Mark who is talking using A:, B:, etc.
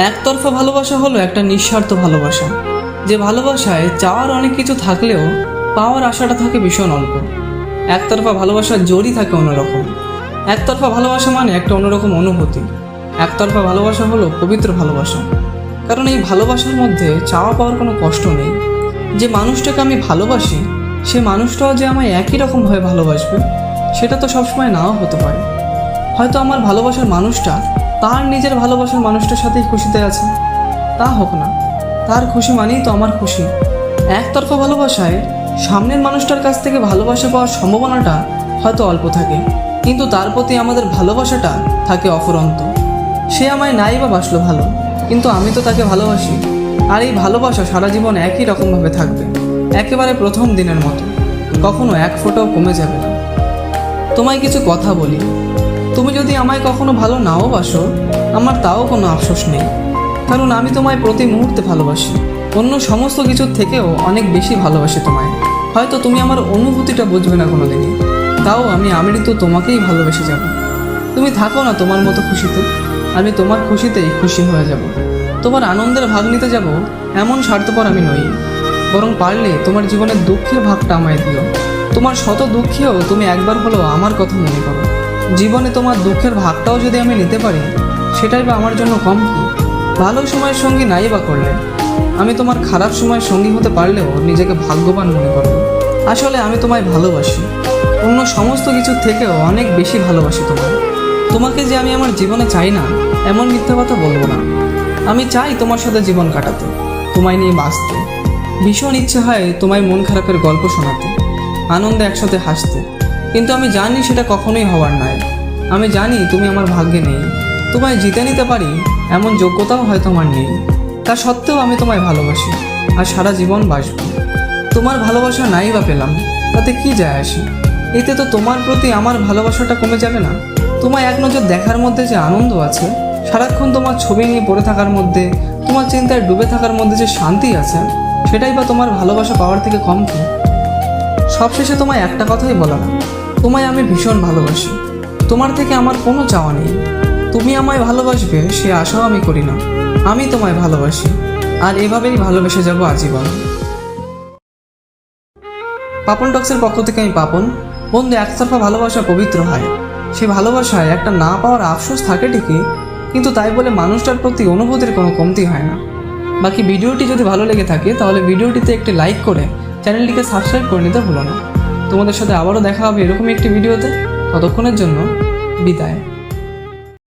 A: একতরফা ভালোবাসা হলো একটা নিঃস্বার্থ ভালোবাসা, যে ভালোবাসায় চাওয়ার অনেক কিছু থাকলেও পাওয়ার আশাটা থাকে ভীষণ অল্প। একতরফা ভালোবাসার জোরই থাকে অন্যরকম। একতরফা ভালোবাসা মানে একটা অন্যরকম অনুভূতি। একতরফা ভালোবাসা হলো পবিত্র ভালোবাসা, কারণ এই ভালোবাসার মধ্যে চাওয়া পাওয়ার কোনো কষ্ট নেই। যে মানুষটাকে আমি ভালোবাসি সে মানুষটাও যে আমায় একই রকমভাবে ভালোবাসবে সেটা তো সবসময় নাও হতে পারে। হয়তো আমার ভালোবাসার মানুষটা তার নিজের ভালোবাসার মানুষটার সাথেই খুশিতে আছে, তা হোক না, তার খুশি মানেই তো আমার খুশি। একতরফা ভালোবাসায় সামনের মানুষটার কাছ থেকে ভালোবাসা পাওয়ার সম্ভাবনাটা হয়তো অল্প থাকে, কিন্তু তার প্রতি আমাদের ভালোবাসাটা থাকে অফুরন্ত। সে আমায় নাই বা বাসলো ভালো, কিন্তু আমি তো তাকে ভালোবাসি। আর এই ভালোবাসা সারা জীবন একই রকমভাবে থাকবে, একেবারে প্রথম দিনের মতো, কখনো এক ফোঁটাও কমে যাবে না। তোমায় কিছু কথা বলি, তুমি যদি আমায় কখনো ভালো নাও বাসো আমার তাও কোনো আফসোস নেই, কারণ আমি তোমায় প্রতি মুহূর্তে ভালোবাসি। অন্য সমস্ত কিছুর থেকেও অনেক বেশি ভালোবাসি তোমায়। হয়তো তুমি আমার অনুভূতিটা বুঝবে না কোনোদিনই, তাও আমি তো তোমাকেই ভালোবেসে যাব। তুমি থাকো না তোমার মতো খুশিতে, আমি তোমার খুশিতেই খুশি হয়ে যাব। তোমার আনন্দের ভাগ নিতে যাব এমন স্বার্থপর আমি নই, বরং পারলে তোমার জীবনের দুঃখের ভাগটা আমায় দিও। তোমার শত দুঃখেও তুমি একবার হলেও আমার কথা মনে করো। জীবনে তোমার দুঃখের ভাগটাও যদি আমি নিতে পারি সেটাই বা আমার জন্য কম কি? ভালো সময়ের সঙ্গী নাই বা করলে, আমি তোমার খারাপ সময়ের সঙ্গী হতে পারলেও নিজেকে ভাগ্যবান মনে করব। আসলে আমি তোমায় ভালোবাসি, অন্য সমস্ত কিছুর থেকেও অনেক বেশি ভালোবাসি তোমায়। তোমাকে যে আমি আমার জীবনে চাই না এমন মিথ্যা কথা বলবো না। আমি চাই তোমার সাথে জীবন কাটাতে, তোমায় নিয়ে বাঁচতে। ভীষণ ইচ্ছে হয় তোমায় মন খারাপের গল্প শোনাতে, আনন্দে একসাথে হাসতে, কিন্তু আমি জানি সেটা কখনোই হওয়ার নয়। আমি জানি তুমি আমার ভাগ্যে নেই, তোমায় জিতে নিতে পারি এমন যোগ্যতাও হয়তো আমার নেই। তা সত্ত্বেও আমি তোমায় ভালোবাসি আর সারা জীবন বাসব। তোমার ভালোবাসা নাই বা পেলাম তাতে কি যায় আসে? এতে তো তোমার প্রতি আমার ভালোবাসাটা কমে যাবে না। তোমায় এক নজর দেখার মধ্যে যে আনন্দ আছে, সারাক্ষণ তোমার ছবি নিয়ে পড়ে থাকার মধ্যে, তোমার চিন্তায় ডুবে থাকার মধ্যে যে শান্তি আছে, সেটাই বা তোমার ভালোবাসা পাওয়ার থেকে কম কি? সবশেষে তোমায় একটা কথাই বলা না, তোমায় আমি ভীষণ ভালোবাসি। তোমার থেকে আমার কোনো চাওয়া নেই। তুমি আমায় ভালোবাসবে সে আশাও আমি করি না। আমি তোমায় ভালোবাসি আর এভাবেই ভালোবেসে যাব আজীবন। পাপন টক্সের পক্ষ থেকে আমি পাপন। বন্ধু, একতরফা ভালোবাসা পবিত্র হয়। সে ভালোবাসায় একটা না পাওয়ার আফসোস থাকে ঠিকই, কিন্তু তাই বলে মানুষটার প্রতি অনুভূতির কোনো কমতি হয় না। বাকি ভিডিওটি যদি ভালো লেগে থাকে তাহলে ভিডিওটিতে একটি লাইক করে চ্যানেলটিকে সাবস্ক্রাইব করে নিতে ভুলো না। তোমাদের সাথে আবারও দেখা হবে এরকমই একটি ভিডিওতে। ততক্ষণের জন্য বিদায়।